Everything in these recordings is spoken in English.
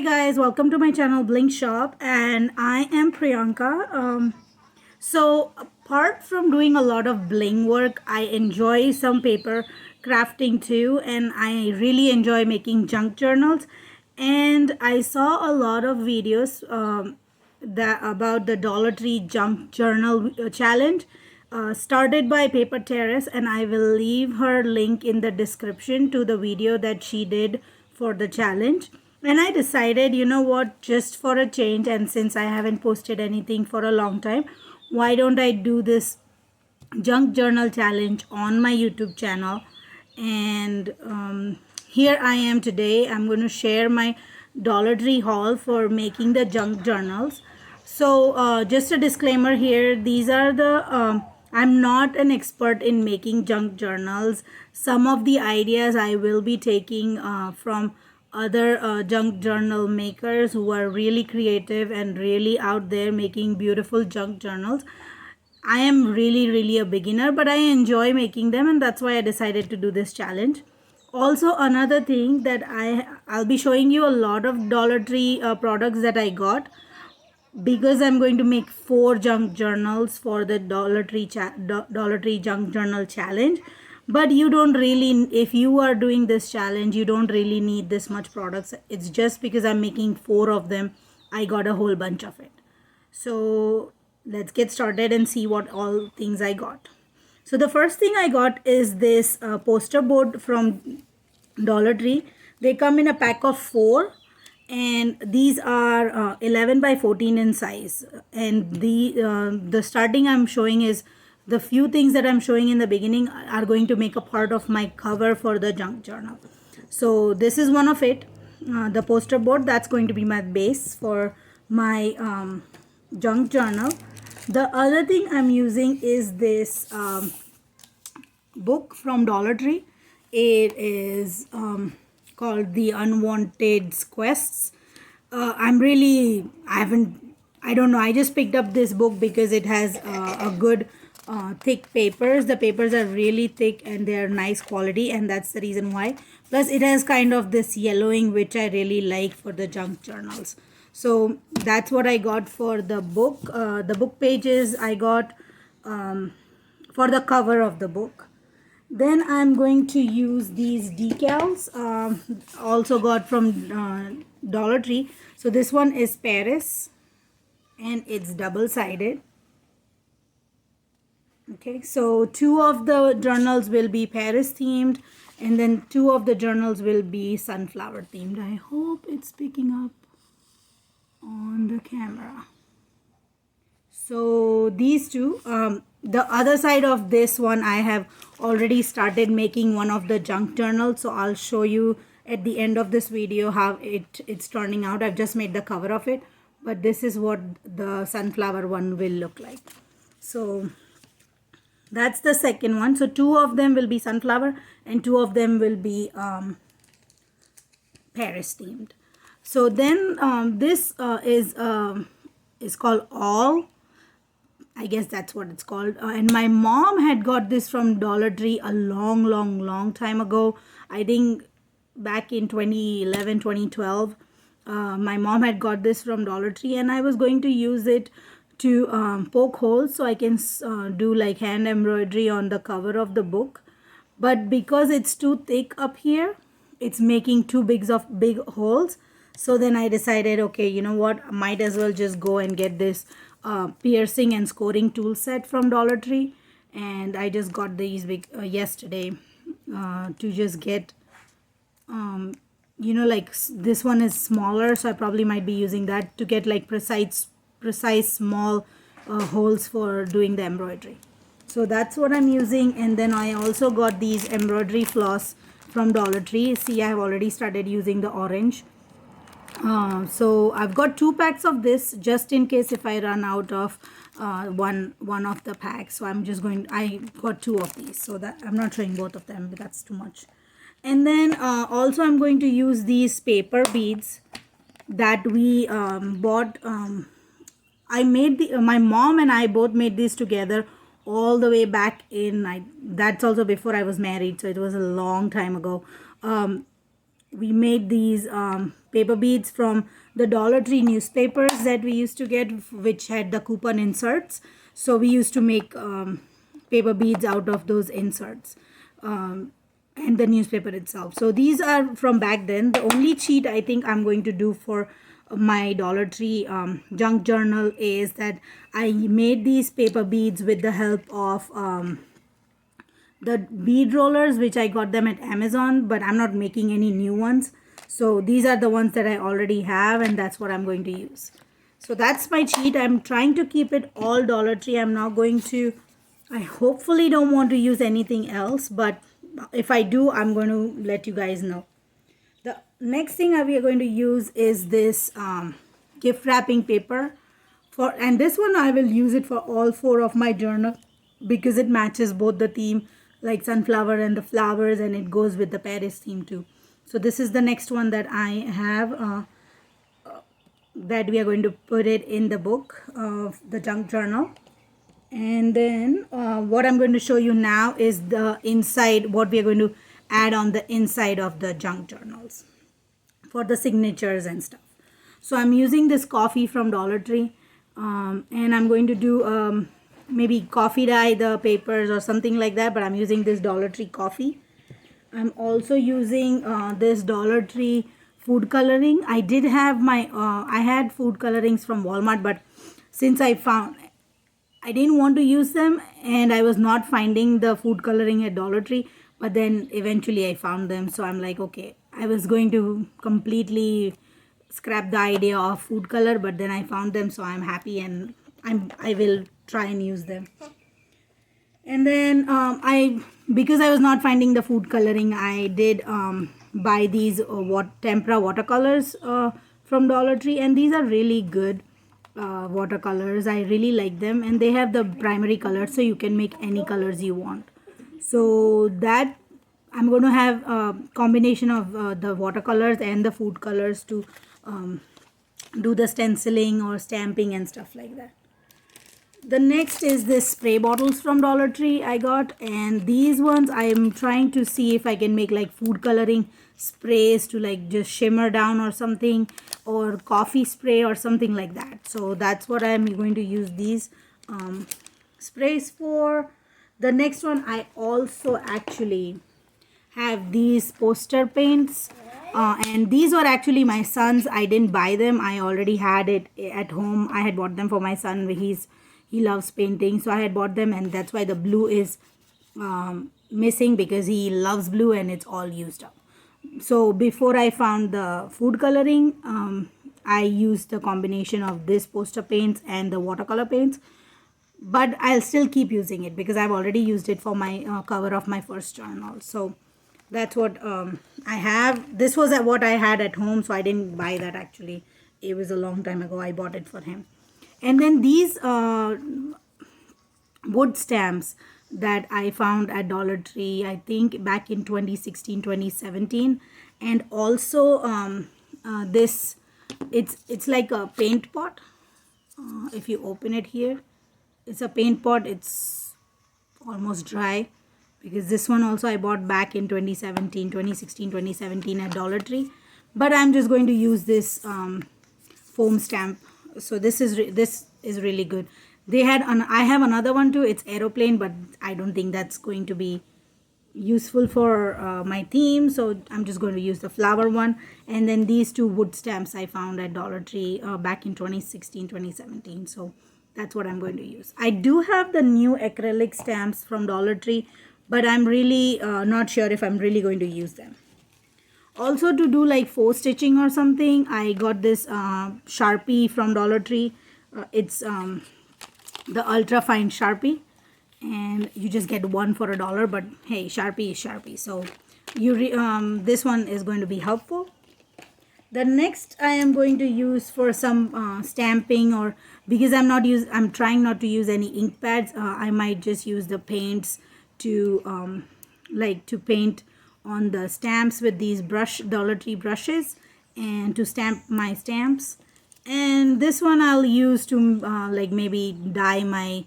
Hey guys, welcome to my channel Bling Shop, and I am Priyanka. So apart from doing a lot of bling work, I enjoy some paper crafting too, and I really enjoy making junk journals. And I saw a lot of videos that about the Dollar Tree junk journal challenge started by Paper Terrace, and I will leave her link in the description to the video that she did for the challenge. And I decided, you know what, just for a change, and since I haven't posted anything for a long time, why don't I do this junk journal challenge on my YouTube channel? And here I am today. I'm going to share my Dollar Tree haul for making the junk journals. So just a disclaimer here, these are the I'm not an expert in making junk journals. Some of the ideas I will be taking from other junk journal makers who are really creative and really out there making beautiful junk journals. I am really a beginner, but I enjoy making them, and that's why I decided to do this challenge. Also, another thing that I'll be showing you a lot of Dollar Tree products that I got, because I'm going to make 4 junk journals for the Dollar Tree junk journal challenge. But you don't really, if you are doing this challenge, you don't really need this much products. It's just because I'm making 4 of them, I got a whole bunch of it. So let's get started and see what all things I got. So the first thing I got is this poster board from Dollar Tree. They come in a pack of 4, and these are 11 by 14 in size. And the starting I'm showing is the few things that I'm showing in the beginning are going to make a part of my cover for the junk journal. So this is one of it, the poster board. That's going to be my base for my junk journal. The other thing I'm using is this book from Dollar Tree. It is called The Unwanted Quests. I don't know, I just picked up this book because it has a good thick papers. The papers are really thick and they are nice quality, and that's the reason why. Plus it has kind of this yellowing, which I really like for the junk journals. So that's what I got for the book. The book pages I got for the cover of the book. Then I'm going to use these decals, also got from Dollar Tree. So this one is Paris, and it's double-sided. Okay, so 2 of the journals will be Paris themed, and then 2 of the journals will be sunflower themed. I hope it's picking up on the camera. So these 2, the other side of this one, I have already started making one of the junk journals, so I'll show you at the end of this video how it's turning out. I've just made the cover of it, but this is what the sunflower one will look like. So that's the second one. So 2 of them will be sunflower and 2 of them will be Paris themed. So then this is called All. I guess that's what it's called. And my mom had got this from Dollar Tree a long time ago. I think back in 2011, 2012. My mom had got this from Dollar Tree, and I was going to use it to poke holes so I can do like hand embroidery on the cover of the book. But because it's too thick up here, it's making too big holes. So then I decided, okay, you know what, might as well just go and get this piercing and scoring tool set from Dollar Tree. And I just got these yesterday to just get you know, like this one is smaller, so I probably might be using that to get like precise small holes for doing the embroidery. So that's what I'm using. And then I also got these embroidery floss from Dollar Tree. See, I have already started using the orange. So I've got 2 packs of this just in case if I run out of one of the packs. So I got 2 of these, so that I'm not showing both of them, but that's too much. And then also I'm going to use these paper beads that we bought. I made my mom and I both made these together all the way back in, that's also before I was married, so it was a long time ago. We made these paper beads from the Dollar Tree newspapers that we used to get, which had the coupon inserts. So we used to make paper beads out of those inserts. And the newspaper itself. So these are from back then. The only cheat I think I'm going to do for my Dollar Tree junk journal is that I made these paper beads with the help of the bead rollers, which I got them at Amazon, but I'm not making any new ones. So these are the ones that I already have, and that's what I'm going to use. So that's my cheat. I'm trying to keep it all Dollar Tree. I'm not going to, I hopefully don't want to use anything else, but if I do, I'm going to let you guys know. The next thing we are going to use is this gift wrapping paper, and this one I will use it for all 4 of my journal because it matches both the theme, like sunflower and the flowers, and it goes with the Paris theme too. So this is the next one that I have that we are going to put it in the book of the junk journal. And then what I'm going to show you now is the inside, what we are going to add on the inside of the junk journals for the signatures and stuff. So I'm using this coffee from Dollar Tree, and I'm going to do maybe coffee dye the papers or something like that, but I'm using this Dollar Tree coffee. I'm also using this Dollar Tree food coloring. I did have my, I had food colorings from Walmart, but since I didn't want to use them, and I was not finding the food coloring at Dollar Tree, but then eventually I found them. So I'm like, okay, I was going to completely scrap the idea of food color, but then I found them, so I'm happy, and I will try and use them. And then because I was not finding the food coloring, I did buy these tempera watercolors from Dollar Tree, and these are really good watercolors. I really like them, and they have the primary colors, so you can make any colors you want. So that I'm going to have a combination of the watercolors and the food colors to do the stenciling or stamping and stuff like that. The next is this spray bottles from Dollar Tree I got, and these ones I'm trying to see if I can make like food coloring sprays to like just shimmer down or something, or coffee spray or something like that. So that's what I'm going to use these sprays for. The next one, I also actually have these poster paints, and these were actually my son's. I didn't buy them. I already had it at home. I had bought them for my son. He loves painting, so I had bought them, and that's why the blue is missing, because he loves blue and it's all used up. So before I found the food coloring, I used the combination of this poster paints and the watercolor paints, but I'll still keep using it because I've already used it for my cover of my first journal. So that's what I have. This was what I had at home, so I didn't buy that actually. It was a long time ago. I bought it for him. And then these wood stamps that I found at Dollar Tree, I think back in 2016, 2017. And also this, it's like a paint pot. If you open it here, it's a paint pot. It's almost dry, because this one also I bought back in 2016, 2017 at Dollar Tree. But I'm just going to use this foam stamp. So this is really good. They had I have another one too. It's aeroplane, but I don't think that's going to be useful for my theme. So I'm just going to use the flower one. And then these 2 wood stamps I found at Dollar Tree back in 2016, 2017. So that's what I'm going to use. I do have the new acrylic stamps from Dollar Tree, but I'm really not sure if I'm really going to use them. Also, to do like faux stitching or something, I got this Sharpie from Dollar Tree. It's the ultra fine Sharpie, and you just get one for $1. But hey, Sharpie is Sharpie, so this one is going to be helpful. The next I am going to use for some stamping, or because I'm trying not to use any ink pads. I might just use the paints to to paint on the stamps with these Dollar Tree brushes, and to stamp my stamps. And this one I'll use to like maybe dye my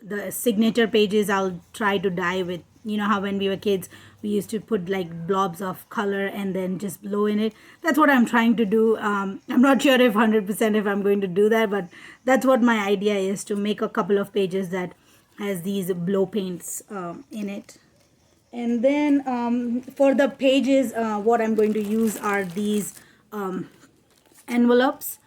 the signature pages. I'll try to dye with You know how when we were kids, we used to put like blobs of color and then just blow in it. That's what I'm trying to do. I'm not sure if 100% if I'm going to do that, but that's what my idea is, to make a couple of pages that has these blow paints in it. And then for the pages, what I'm going to use are these envelopes.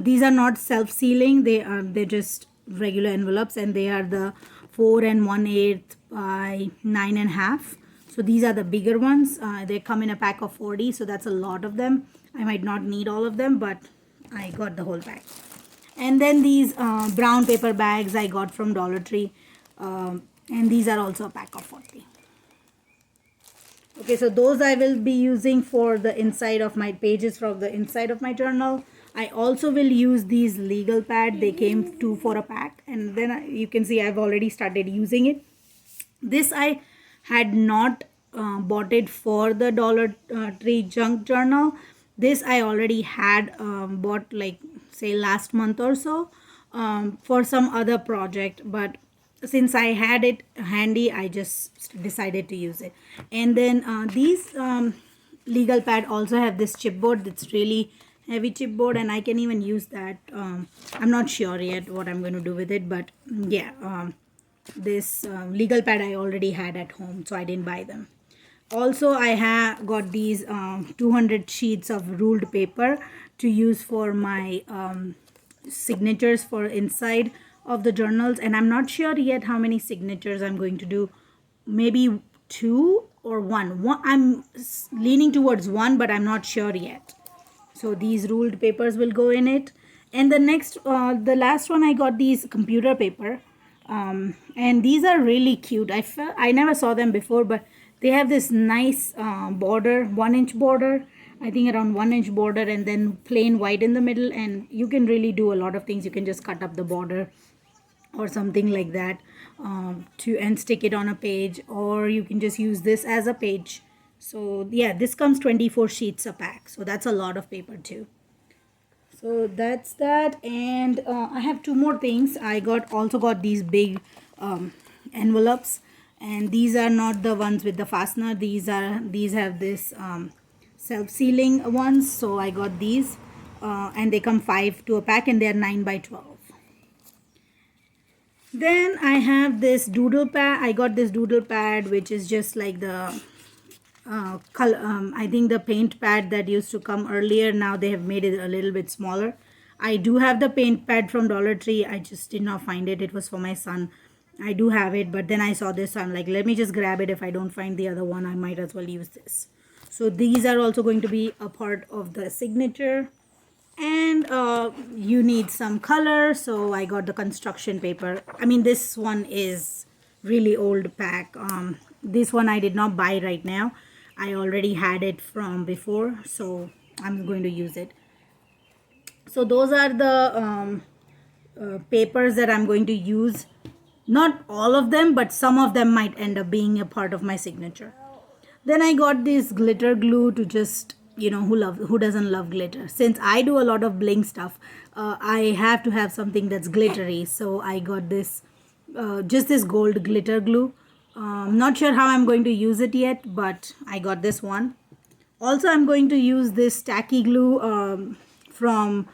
These are not self-sealing, they're just regular envelopes, and they are the 4 and 1/8 by 9.5. So these are the bigger ones. They come in a pack of 40, so that's a lot of them. I might not need all of them, but I got the whole pack. And then these brown paper bags I got from Dollar Tree, and these are also a pack of 40. Okay, so those I will be using for the inside of my pages, from the inside of my journal. I also will use these legal pad. They came 2 for a pack, and then you can see I've already started using it. This I had not bought it for the Dollar Tree junk journal. This I already had bought, like say last month or so, for some other project, but since I had it handy, I just decided to use it. And then these legal pad also have this chipboard. It's really heavy chipboard, and I can even use that. I'm not sure yet what I'm going to do with it, but yeah, this legal pad I already had at home, so I didn't buy them. Also, I have got these 200 sheets of ruled paper to use for my signatures for inside of the journals, and I'm not sure yet how many signatures I'm going to do. Maybe 2 or 1. I'm leaning towards 1, but I'm not sure yet. So these ruled papers will go in it. And the next, the last one, I got these computer paper, and these are really cute. I never saw them before, but they have this nice border, 1-inch border, I think around 1-inch border, and then plain white in the middle. And you can really do a lot of things. You can just cut up the border or something like that, and stick it on a page, or you can just use this as a page. So yeah, this comes 24 sheets a pack, so that's a lot of paper too. So that's that. And I have 2 more things. I also got these big envelopes, and these are not the ones with the fastener. These have this self-sealing ones, so I got these, and they come 5 to a pack, and they are 9 by 12. Then I have this doodle pad. I got this doodle pad, which is just like the color, I think the paint pad that used to come earlier. Now they have made it a little bit smaller. I do have the paint pad from Dollar Tree. I just did not find it. It was for my son. I do have it, but then I saw this, so I'm like, let me just grab it. If I don't find the other one, I might as well use this. So these are also going to be a part of the signature. And you need some color, so I got the construction paper. I mean, this one is really old pack. This one I did not buy right now. I already had it from before, so I'm going to use it. So those are the papers that I'm going to use. Not all of them, but some of them might end up being a part of my signature. Then I got this glitter glue to just, who doesn't love glitter? Since I do a lot of bling stuff, I have to have something that's glittery. So I got this, just this gold glitter glue. Not sure how I'm going to use it yet, but I got this one. Also, I'm going to use this tacky glue from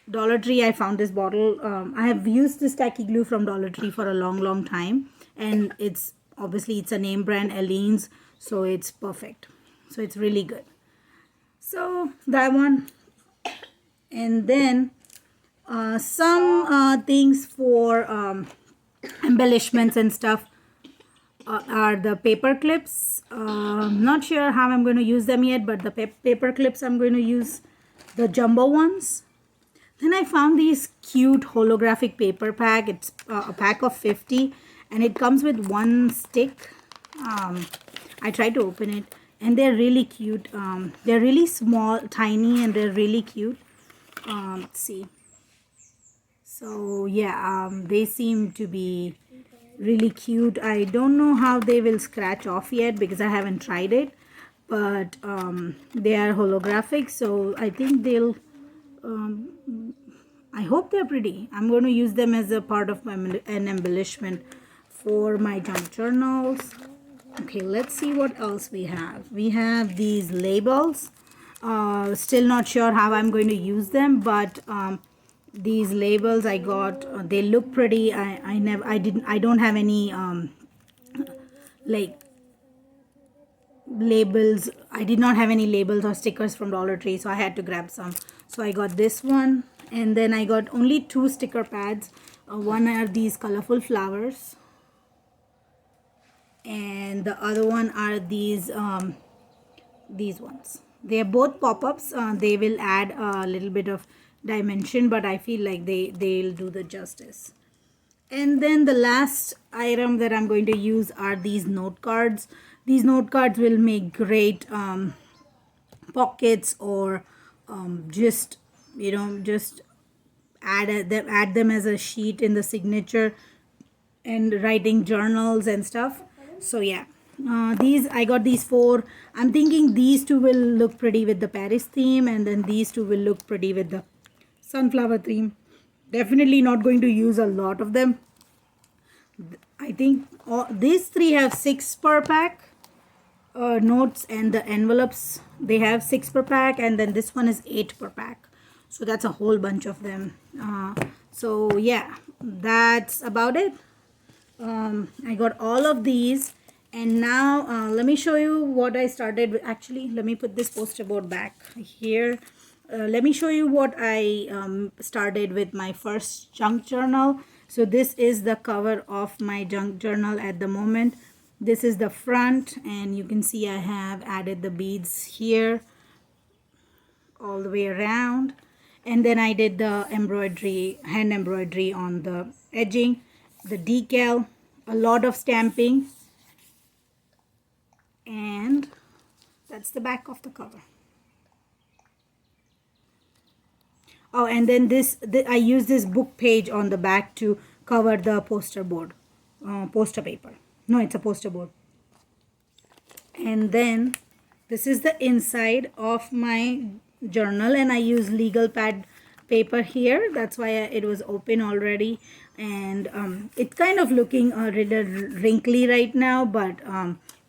Dollar Tree. I found this bottle. I have used this tacky glue from Dollar Tree for a long time, and it's a name brand, Aleene's, so it's perfect. So it's really good. So that one. And then some things for embellishments and stuff are the paper clips. Not sure how I'm going to use them yet, but the paper clips I'm going to use the jumbo ones. Then I found these cute holographic paper pack. It's a pack of 50, and it comes with 1 stick. I tried to open it, and they're really cute. They're really small, tiny, and they're really cute. Let's see. So yeah, they seem to be really cute. I don't know how they will scratch off yet because I haven't tried it, but they are holographic, so I think they'll I hope they're pretty. I'm going to use them as a part of an embellishment for my junk journals. Okay, let's see what else we have. We have these labels. Still not sure how I'm going to use them, but these labels I got, they look pretty. I don't have any like labels. I did not have any labels or stickers from Dollar Tree, so I had to grab some. So I got this one, and then I got only 2 sticker pads. One are these colorful flowers, and the other one are these ones. They are both pop-ups. They will add a little bit of dimension, but I feel like they'll do the justice. And then the last item that I'm going to use are these note cards. These note cards will make great pockets, or just just add them as a sheet in the signature and writing journals and stuff. So yeah, these I got these 4. I'm thinking these 2 will look pretty with the Paris theme, and then these 2 will look pretty with the sunflower theme. Definitely not going to use a lot of them. I think these 3 have 6 per pack. Notes and the envelopes, they have 6 per pack, and then this one is 8 per pack. So that's a whole bunch of them. So yeah, that's about it. I got all of these, and now let me show you what I started with. Actually, let me put this poster board back here. Let me show you what I started with my first junk journal. So this is the cover of my junk journal at the moment. This is the front, and you can see I have added the beads here all the way around, and then I did the embroidery, hand embroidery on the edging, the decal, a lot of stamping, and that's the back of the cover. Oh, and then I use this book page on the back to cover the poster board, poster paper. No, it's a poster board. And then this is the inside of my journal, and I use legal pad paper here. That's why it was open already, and it's kind of looking a little wrinkly right now, but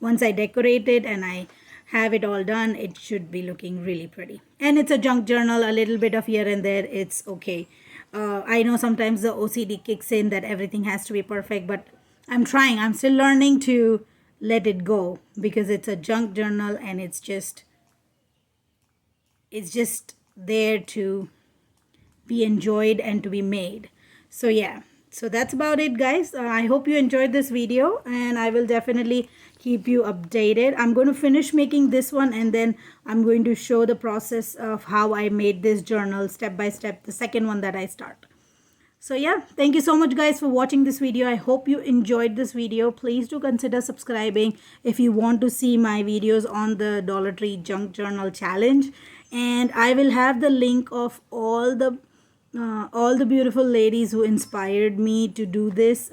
once I decorate it and I have it all done, it should be looking really pretty. And it's a junk journal, a little bit of here and there, it's okay. I know sometimes the OCD kicks in that everything has to be perfect, but I'm trying. I'm still learning to let it go, because it's a junk journal and it's just there to be enjoyed and to be made. So yeah, so that's about it, guys. I hope you enjoyed this video, and I will definitely keep you updated. I'm going to finish making this one, and then I'm going to show the process of how I made this journal step by step, the second one that I start. So yeah, thank you so much, guys, for watching this video. I hope you enjoyed this video. Please do consider subscribing if you want to see my videos on the Dollar Tree Junk Journal Challenge. And I will have the link of all the beautiful ladies who inspired me to do this,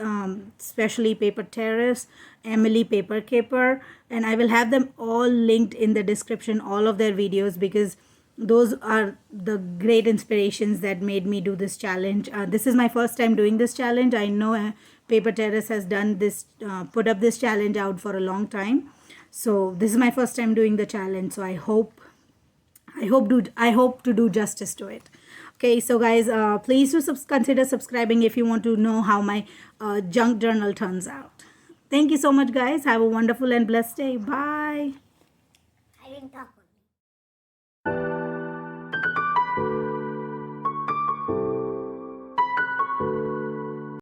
especially Paper Terrace, Emily Paper Caper, and I will have them all linked in the description, all of their videos, because those are the great inspirations that made me do this challenge. This is my first time doing this challenge. I know Paper Terrace has done this, put up this challenge out for a long time. So this is my first time doing the challenge. So I hope to do justice to it. Okay, so guys, please do consider subscribing if you want to know how my junk journal turns out. Thank you so much, guys. Have a wonderful and blessed day. Bye. I didn't talk.